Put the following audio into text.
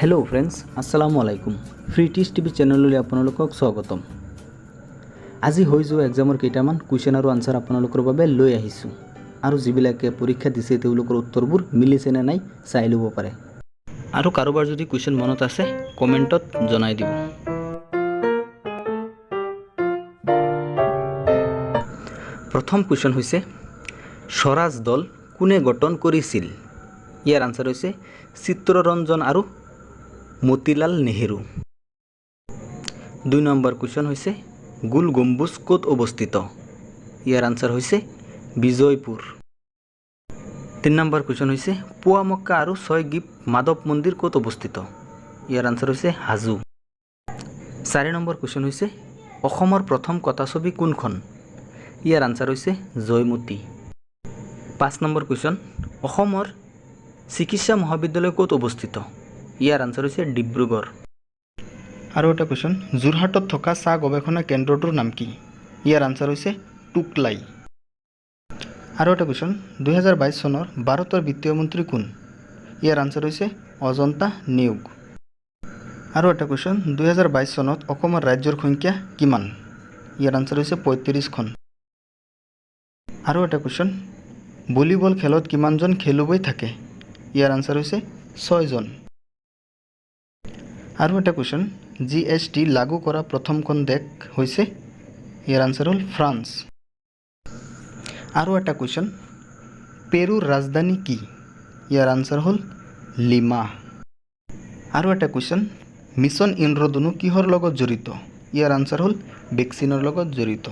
Hello friends अस्सलामु आलाइकुम free teach TV चेनेलলৈ আপোনালোকক স্বাগতম। আজি হৈ যোৱা এক্সামৰ কেইটামান কুৱেশ্যন আৰু আনসাৰ আপোনালোকৰ বাবে লৈ আহিছোঁ আৰু যিবিলাকে পৰীক্ষা দিছে তেওঁলোকৰ উত্তৰবোৰ মিলিছে নে নাই চাই ল'ব পাৰে আৰু কাৰোবাৰ যদি কুৱেশ্যন মনত আছে কমেন্টত জনাই দিব। প্ৰথম কুৱেশ্যন হৈছে স্বৰাজ দল কোনে গঠন কৰিছিল? ইয়াৰ আনসাৰ হৈছে চিত্ৰৰঞ্জন আৰু মতিলাল নেহেৰু। 2 নম্বৰ কুৱেশ্যন হৈছে গোল গম্বুজ ক'ত অৱস্থিত? ইয়াৰ আনসাৰ হৈছে বিজয়পুৰ। 3 নম্বৰ কুৱেশ্যন হৈছে পুৱামক্কা আৰু ছয়গীপ মাধৱ মন্দিৰ ক'ত অৱস্থিত? ইয়াৰ আনসাৰ হৈছে হাজো। 4 নম্বৰ কুৱেশ্যন হৈছে অসমৰ প্ৰথম কথাছবি কোনখন? ইয়াৰ আনসাৰ হৈছে জয়মতী। 5 নম্বৰ কুৱেশ্যন অসমৰ চিকিৎসা মহাবিদ্যালয় ক'ত অৱস্থিত? ইয়াৰ আনসাৰ হৈছে ডিব্ৰুগড়। আৰু এটা কুৱেশ্যন যোৰহাটত থকা চাহ গৱেষণা কেন্দ্ৰটোৰ নাম কি? ইয়াৰ আনসাৰ হৈছে টুকলাই। আৰু এটা কুৱেশ্যন 2022 চনৰ ভাৰতৰ বিত্তীয় মন্ত্ৰী কোন? ইয়াৰ আনসাৰ হৈছে অজন্তা নেওগ। আৰু এটা কুৱেশ্যন 2022 চনত অসমৰ ৰাজ্যৰ সংখ্যা কিমান? ইয়াৰ আনসাৰ হৈছে 35খন। আৰু এটা কুৱেশ্যন ভলীবল খেলত কিমানজন খেলুৱৈ থাকে? ইয়াৰ আনসাৰ হৈছে 6 জন। আৰু এটা কুৱেশ্যন GST লাগু কৰা প্ৰথমখন দেশ হৈছে? ইয়াৰ আনসাৰ হ'ল ফ্ৰান্স। আৰু এটা কুৱেশ্যন পেৰুৰ ৰাজধানী কি? ইয়াৰ আনসাৰ হ'ল লিমা। আৰু এটা কুৱেশ্যন মিছন ইন্দ্ৰধনু কিহৰ লগত জড়িত? ইয়াৰ আনসাৰ হ'ল ভেকচিনৰ লগত জড়িত।